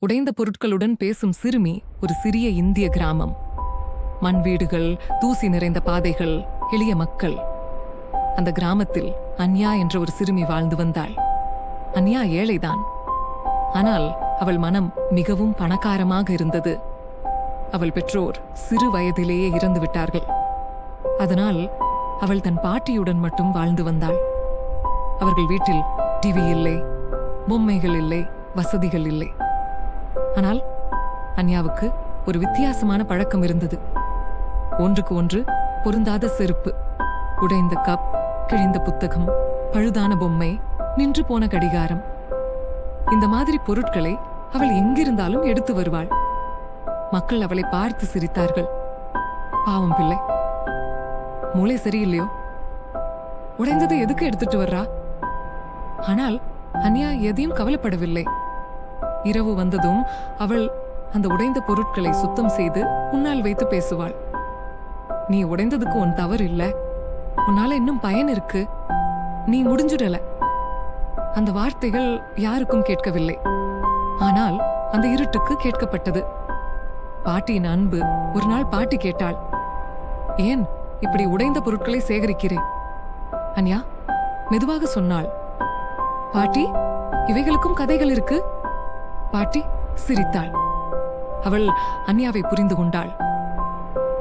உடைந்த பொருட்களுடன் பேசும் சிறுமி ஒரு சிறிய இந்திய கிராமம். மண் வீடுகள், தூசி நிறைந்த பாதைகள், எளிய மக்கள். அந்த கிராமத்தில் அன்யா என்ற ஒரு சிறுமி வாழ்ந்து வந்தாள். அன்யா ஏழைதான். ஆனால் அவள் மனம் மிகவும் பணக்காரமாக இருந்தது. அவள் பெற்றோர் சிறு வயதிலேயே இறந்து விட்டார்கள். அதனால் அவள் தன் பாட்டியுடன் மட்டும் வாழ்ந்து வந்தாள். அவர்கள் வீட்டில் டிவி இல்லை, பொம்மைகள் இல்லை, வசதிகள் இல்லை. ஆனால் அன்யாவுக்கு ஒரு வித்தியாசமான பழக்கம் இருந்தது. ஒன்றுக்கு ஒன்று பொருந்தாத செருப்பு, உடைந்த கப், கிழிந்த புத்தகம், பழுதான பொம்மை, நின்று போன கடிகாரம். இந்த மாதிரி பொருட்களை அவள் எங்கிருந்தாலும் எடுத்து வருவாள். மக்கள் அவளை பார்த்து சிரித்தார்கள். பாவம் பிள்ளை, மூளை சரியில்லையோ, உடைந்ததை எதுக்கு எடுத்துட்டு வர்றா? ஆனால் அன்யா எதையும் கவலைப்படவில்லை. இரவு வந்ததும் அவள் அந்த உடைந்த பொருட்களை சுத்தம் செய்து முன்னால் வைத்து பேசுவாள். நீ உடைந்ததுக்கு உன் தவறு இல்ல, உன்னால இன்னும் பயன் இருக்கு, நீ முடிஞ்சுடல. அந்த வார்த்தைகள் யாருக்கும் கேட்கவில்லை. ஆனால் அந்த இருட்டுக்கு கேட்கப்பட்டது. பாட்டியின் அன்பு ஒரு நாள் பாட்டி கேட்டாள், ஏன் இப்படி உடைந்த பொருட்களை சேகரிக்கிறேன்? அன்யா மெதுவாக சொன்னாள், பாட்டி, இவைகளுக்கும் கதைகள் இருக்கு. பாட்டி சிரித்தாள். அவள் அன்யாவை புரிந்து கொண்டாள்.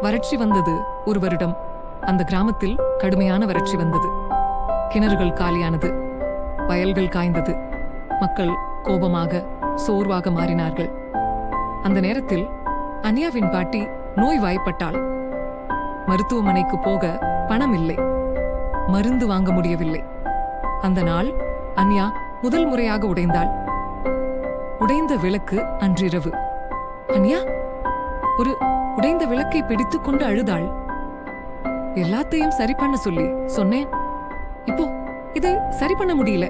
வறட்சி வந்தது ஒரு வருடம். அந்த கிராமத்தில் கடுமையான வறட்சி வந்தது. கிணறுகள் காலியானது, வயல்கள் காய்ந்தது. மக்கள் கோபமாக, சோர்வாக மாறினார்கள். அந்த நேரத்தில் அன்யாவின் பாட்டி நோய்வாய்ப்பட்டாள். மருத்துவமனைக்கு போக பணம் இல்லை, மருந்து வாங்க முடியவில்லை. அந்த நாள் அன்யா முதல் முறையாக உடைந்தாள். உடைந்த விளக்கு அன்றிரவு. அன்யா ஒரு உடைந்த விளக்கை பிடித்துக் கொண்டு அழுதாள். எல்லாத்தையும் சரி பண்ண சொல்லி சொன்னேன், இப்போ இதை சரி பண்ண முடியல.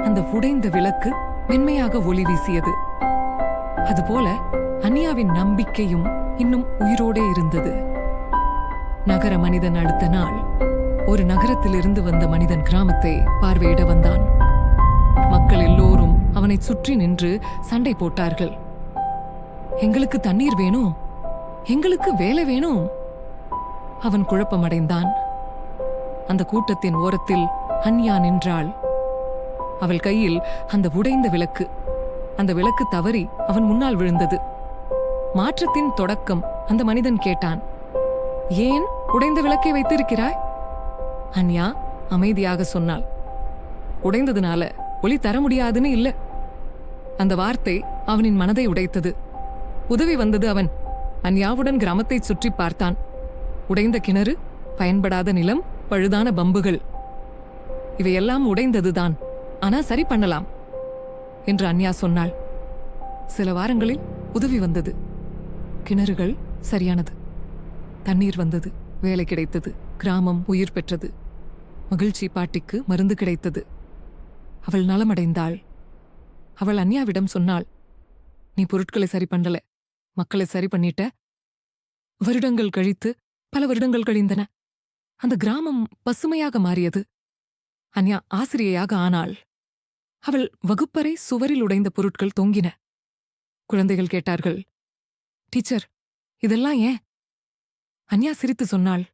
அந்த உடைந்த விளக்கு மென்மையாக ஒளி வீசியது. அதுபோல அன்யாவின் நம்பிக்கையும் இன்னும் உயிரோடே இருந்தது. நகர மனிதன் அடுத்த நாள் ஒரு நகரத்திலிருந்து வந்த மனிதன் கிராமத்தை பார்வையிட வந்தான். மக்கள் எல்லோரும் அவனை சுற்றி நின்று சண்டை போட்டார்கள். எங்களுக்கு தண்ணீர் வேணும், எங்களுக்கு வேலை வேணும். அவன் குழப்பமடைந்தான். அந்த கூட்டத்தின் ஓரத்தில் அன்யா நின்றாள். அவள் கையில் அந்த உடைந்த விளக்கு. அந்த விளக்கு தவறி அவன் முன்னால் விழுந்தது. மாற்றத்தின் தொடக்கம். அந்த மனிதன் கேட்டான், ஏன் உடைந்த விளக்கை வைத்திருக்கிறாய்? அன்யா அமைதியாக சொன்னாள், உடைந்ததுனால ஒளி தர முடியாதுன்னு இல்ல. அந்த வார்த்தை அவனின் மனதை உடைத்தது. உதவி வந்தது. அவன் அன்யாவுடன் கிராமத்தை சுற்றி பார்த்தான். உடைந்த கிணறு, பயன்படாத நிலம், பழுதான பம்புகள், இவையெல்லாம் உடைந்ததுதான், ஆனா சரி பண்ணலாம் என்று அன்யா சொன்னாள். சில வாரங்களில் உதவி வந்தது. கிணறுகள் சரியானது, தண்ணீர் வந்தது, வேலை கிடைத்தது, கிராமம் உயிர் பெற்றது. மகிழ்ச்சி பாட்டிக்கு மருந்து கிடைத்தது. அவள் நலமடைந்தாள். அவள் அன்யாவிடம் சொன்னாள், நீ பொருட்களை சரி பண்ணல, மக்களை சரி பண்ணிட்ட. வருடங்கள் கழித்து பல வருடங்கள் கழிந்தன. அந்த கிராமம் பசுமையாக மாறியது. அன்யா ஆசிரியையாக ஆனாள். அவள் வகுப்பறை சுவரில் உடைந்த பொருட்கள் தொங்கின. குழந்தைகள் கேட்டார்கள், டீச்சர், இதெல்லாம் ஏன்? அன்யா சிரித்து சொன்னாள்,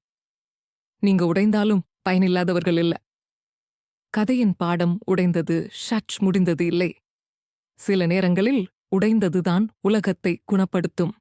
நீங்க உடைந்தாலும் பயனில்லாதவர்கள் இல்ல. கதையின் பாடம் உடைந்தது, ஷட் முடிந்தது இல்லை. சில நேரங்களில் உடைந்ததுதான் உலகத்தை குணப்படுத்தும்.